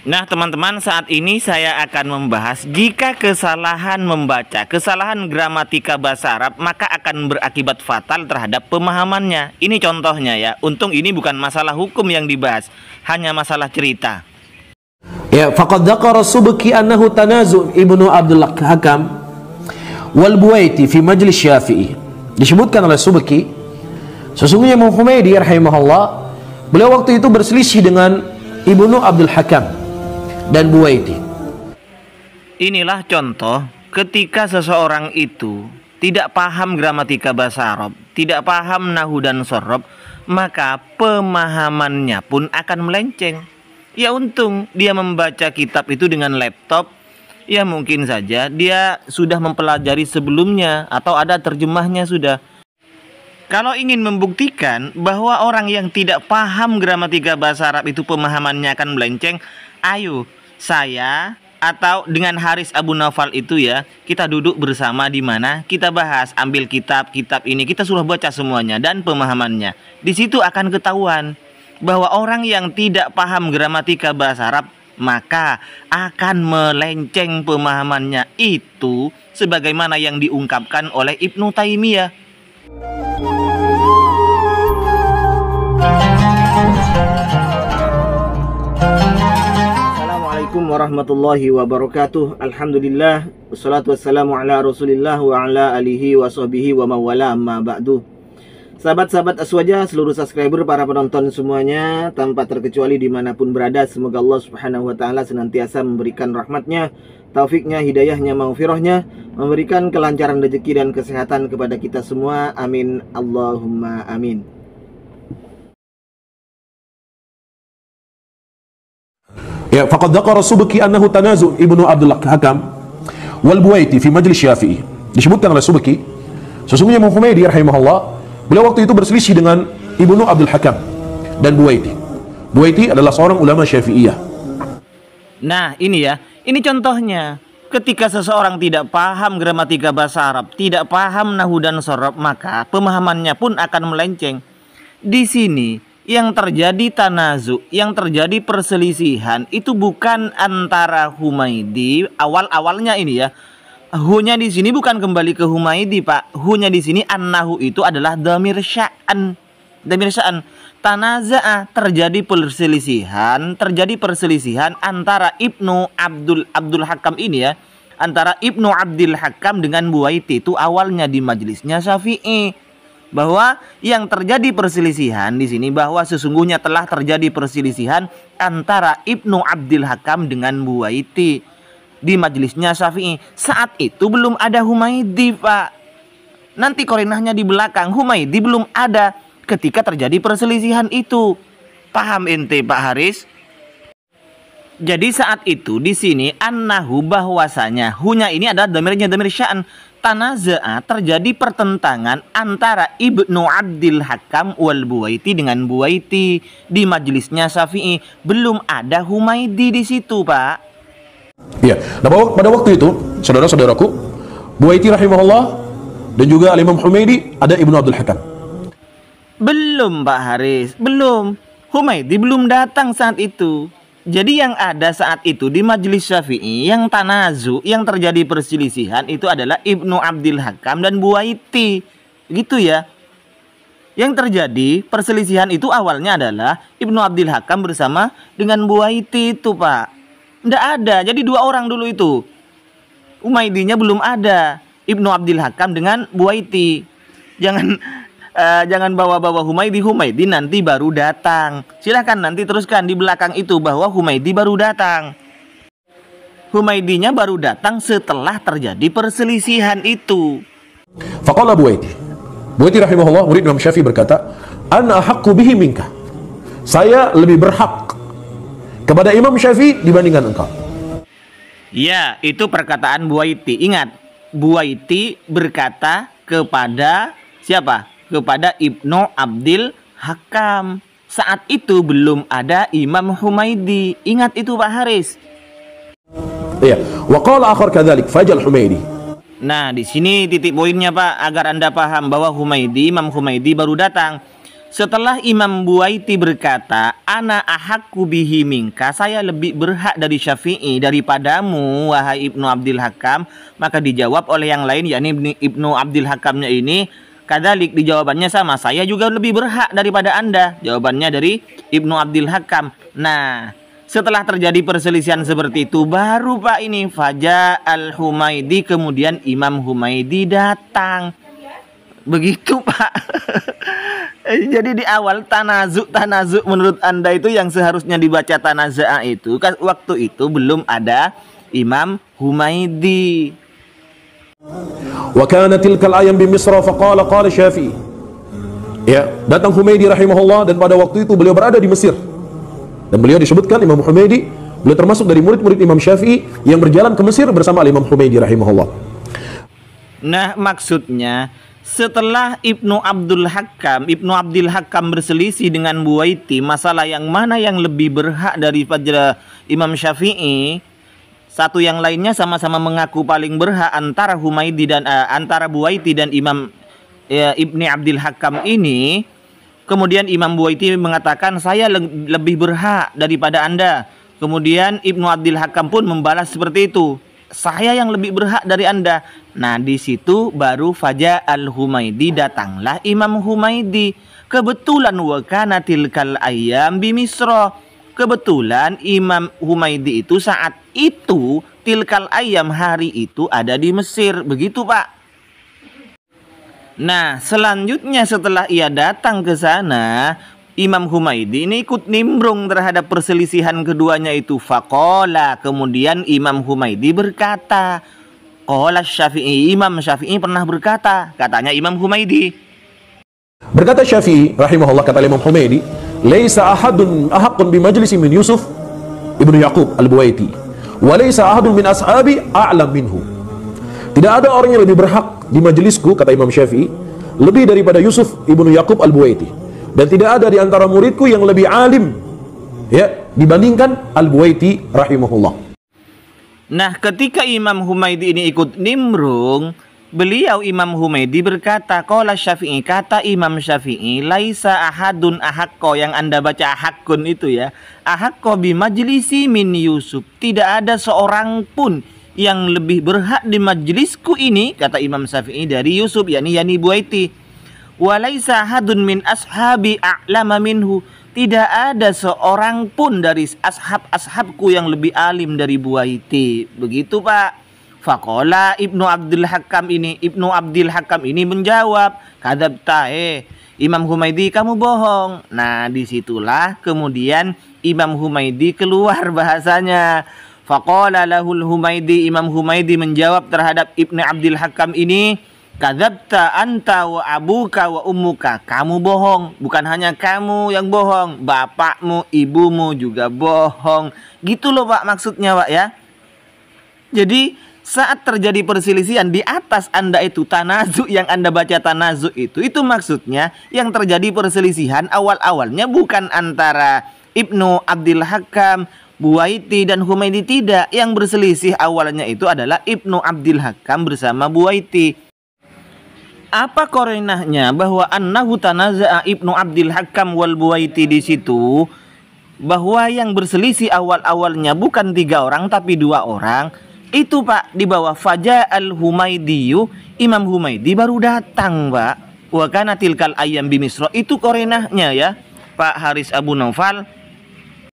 Nah teman-teman, saat ini saya akan membahas jika kesalahan membaca, kesalahan gramatika bahasa Arab, maka akan berakibat fatal terhadap pemahamannya. Ini contohnya ya. Untung ini bukan masalah hukum yang dibahas, hanya masalah cerita. Ya, faqad dzakara Subki annahu tanazu Ibnu Abdul Hakam wal Buwaiti fi majlis Syafi'i. Disebutkan oleh Subki, sesungguhnya Imam Humaidi rahimahullah, beliau waktu itu berselisih dengan Ibnu Abdul Hakam dan Buwaiti. Inilah contoh ketika seseorang itu tidak paham gramatika bahasa Arab, tidak paham nahu dan shorob, maka pemahamannya pun akan melenceng. Ya untung dia membaca kitab itu dengan laptop, ya mungkin saja dia sudah mempelajari sebelumnya atau ada terjemahnya sudah. Kalau ingin membuktikan bahwa orang yang tidak paham gramatika bahasa Arab itu pemahamannya akan melenceng, ayo saya atau dengan Haris Abu Naufal itu ya, kita duduk bersama di mana kita bahas, ambil kitab ini kita suruh baca semuanya dan pemahamannya. Di situ akan ketahuan bahwa orang yang tidak paham gramatika bahasa Arab maka akan melenceng pemahamannya, itu sebagaimana yang diungkapkan oleh Ibnu Taimiyah. Assalamualaikum warahmatullahi wabarakatuh. Alhamdulillah, wassalatu wassalamu ala rasulillah wa ala alihi wa sahbihi wa mawala amma ba'du. Sahabat-sahabat Aswaja, seluruh subscriber, para penonton semuanya, tanpa terkecuali dimanapun berada, semoga Allah subhanahu wa ta'ala senantiasa memberikan rahmatnya, taufiknya, hidayahnya, maghfirahnya, memberikan kelancaran rezeki dan kesehatan kepada kita semua. Amin, Allahumma amin. Ya, faqad dzakara Subki annahu tanazu Ibnu Abdul Hakam wal Buwaiti fi majlis Syafi'i. Disebutkan oleh Subki, sesungguhnya Imam Humaidi rahimahullah, beliau waktu itu berselisih dengan Ibnu Abdul Hakam dan Buwaiti. Buwaiti adalah seorang ulama Syafi'iyah. Nah ini ya, ini contohnya. Ketika seseorang tidak paham gramatika bahasa Arab, tidak paham nahu dan shorob, maka pemahamannya pun akan melenceng. Di sini yang terjadi tanazu, yang terjadi perselisihan itu bukan antara Humaidi awal-awalnya ini ya. Hunya di sini bukan kembali ke Humaidi, Pak. Hunya di sini an-nahu itu adalah dhamir sya'an. Dhamir sya'an. Tanaza'ah, terjadi perselisihan antara Ibnu Abdul Hakam ini ya. Antara Ibnu Abdul Hakam dengan Buwaiti, itu awalnya di majelisnya Syafi'i. Bahwa yang terjadi perselisihan di sini, bahwa sesungguhnya telah terjadi perselisihan antara Ibnu Abdul Hakam dengan Buwaiti di majelisnya Syafi'i. Saat itu belum ada Humaidi, Pak. Nanti korinahnya di belakang. Humaidi belum ada ketika terjadi perselisihan itu. Paham ente, Pak Haris? Jadi saat itu di sini an-nahu, bahwasanya hunya ini adalah dhamirnya dhamir sya'an. Tanaza'a, terjadi pertentangan antara Ibnu Abdul Hakam wal Buwaiti dengan Buwaiti di majelisnya Syafi'i. Belum ada Humaidi di situ, Pak. Ya, nah pada waktu itu, saudara-saudaraku, Buwaiti rahimahullah dan juga Imam Humaidi, ada Ibnu Abdul Hakam. Belum, Pak Haris, belum. Humaidi belum datang saat itu. Jadi yang ada saat itu di majelis Syafi'i, yang tanazu, yang terjadi perselisihan itu adalah Ibnu Abdul Hakam dan Buwaiti. Gitu ya. Yang terjadi perselisihan itu awalnya adalah Ibnu Abdul Hakam bersama dengan Buwaiti itu, Pak. Nggak ada, jadi dua orang dulu itu. Humaidinya belum ada. Ibnu Abdul Hakam dengan Buwaiti. Jangan bawa-bawa Humaidi nanti baru datang. Silahkan nanti teruskan di belakang itu bahwa Humaidi baru datang. Humaidinya baru datang setelah terjadi perselisihan itu. Faqala Buwaiti. Buwaiti rahimahullah, murid Imam Syafi'i, berkata, "Ana ahaqqu bihi minka." Saya lebih berhak kepada Imam Syafi'i dibandingkan engkau. Ya, itu perkataan Buwaiti. Ingat, Buwaiti berkata kepada siapa? Kepada Ibnu Abdul Hakam. Saat itu belum ada Imam Humaidi. Ingat itu, Pak Haris. Iya. Wa qala akhar kadzalik fajal Humaidi. Nah, di sini titik poinnya, Pak, agar Anda paham bahwa Imam Humaidi baru datang Setelah Imam Buwaiti berkata, ana ahakku bihi minka, saya lebih berhak dari Syafi'i daripadamu wahai Ibnu Abdil Hakam, maka dijawab oleh yang lain, yakni Ibnu Abdil Hakamnya ini, kadzalik, dijawabannya sama, saya juga lebih berhak daripada Anda. Jawabannya dari Ibnu Abdil Hakam. Nah, setelah terjadi perselisihan seperti itu, baru Pak ini Faja al-Humaidi, kemudian Imam Humaidi datang. Begitu Pak. Jadi di awal tanazuk menurut Anda itu yang seharusnya dibaca tanaza'ah itu, waktu itu belum ada Imam Humaidi. Wa kana tilkal ayam bi Misra faqala qala Syafi'i. Ya, datang Humaidi rahimahullah, dan pada waktu itu beliau berada di Mesir. Dan beliau disebutkan Imam Humaidi, beliau termasuk dari murid-murid Imam Syafi'i yang berjalan ke Mesir bersama Imam Humaidi rahimahullah. Nah, maksudnya setelah Ibnu Abdil Hakam berselisih dengan Buwaiti masalah yang mana yang lebih berhak daripada Imam Syafi'i, satu yang lainnya sama-sama mengaku paling berhak antara Humaidi dan antara Buwaiti dan Imam Ibnu Abdil Hakam ini. Kemudian Imam Buwaiti mengatakan, saya lebih berhak daripada Anda. Kemudian Ibnu Abdil Hakam pun membalas seperti itu, saya yang lebih berhak dari Anda. Nah, di situ baru Faja al-Humaidi, datanglah Imam Humaidi. Kebetulan wa kana tilkal ayyam bi Misra. Kebetulan Imam Humaidi itu saat itu tilkal ayyam, hari itu ada di Mesir. Begitu Pak. Nah, selanjutnya setelah ia datang ke sana, Imam Humaidi ini ikut nimbrung terhadap perselisihan keduanya itu. Faqala, kemudian Imam Humaidi berkata, qala Syafi'i, Imam Syafi'i pernah berkata, katanya Imam Humaidi. Berkata Syafi'i rahimahullah, kata Imam Humaidi, laisa ahadun ahaqqun bi majlisi min Yusuf ibnu Yaqub al-Buwaiti, wa laisa ahadun min ashabi a'lam minhu. Tidak ada orang yang lebih berhak di majelisku, kata Imam Syafi'i, lebih daripada Yusuf ibnu Yaqub al-Buwaiti. Dan tidak ada di antara muridku yang lebih alim, ya, dibandingkan Al-Buwaiti rahimahullah. Nah, ketika Imam Humaidi ini ikut nimbrung, beliau Imam Humaidi berkata, qala Syafi'i, kata Imam Syafi'i, laisa ahadun ahakko, yang Anda baca ahakun itu ya, ahakko bi majlisi min Yusuf, tidak ada seorang pun yang lebih berhak di majlisku ini, kata Imam Syafi'i, dari Yusuf, yakni Buwaiti. Walaisa hadun min ashabi a'lama minhu, tidak ada seorang pun dari ashab-ashabku yang lebih alim dari Buwaiti. Begitu Pak. Faqala Ibnu Abdil Hakam ini menjawab, kadzabta, Imam Humaidi, kamu bohong. Nah, disitulah kemudian Imam Humaidi keluar bahasanya. Faqala lahul Humaidi, Imam Humaidi menjawab terhadap Ibnu Abdil Hakam ini, kadzabta anta wa abuka wa ummuka, kamu bohong. Bukan hanya kamu yang bohong, bapakmu, ibumu juga bohong. Gitu loh Pak maksudnya Pak ya. Jadi saat terjadi perselisihan di atas Anda itu tanazuk, yang Anda baca tanazuk itu maksudnya yang terjadi perselisihan awal-awalnya bukan antara Ibnu Abdil Hakam, Buwaiti dan Humaidi, tidak. Yang berselisih awalnya itu adalah Ibnu Abdil Hakam bersama Buwaiti. Apa korinahnya bahwa annahu tanaza'a Ibnu Abdil Hakam wal Buwaiti di situ, bahwa yang berselisih awal-awalnya bukan 3 orang tapi 2 orang. Itu Pak, di bawah Faja al-Humaidiyu, Imam Humaidi baru datang Pak. Wa kana tilkal ayyam bi Misra, itu korinahnya ya Pak Haris Abu Naufal.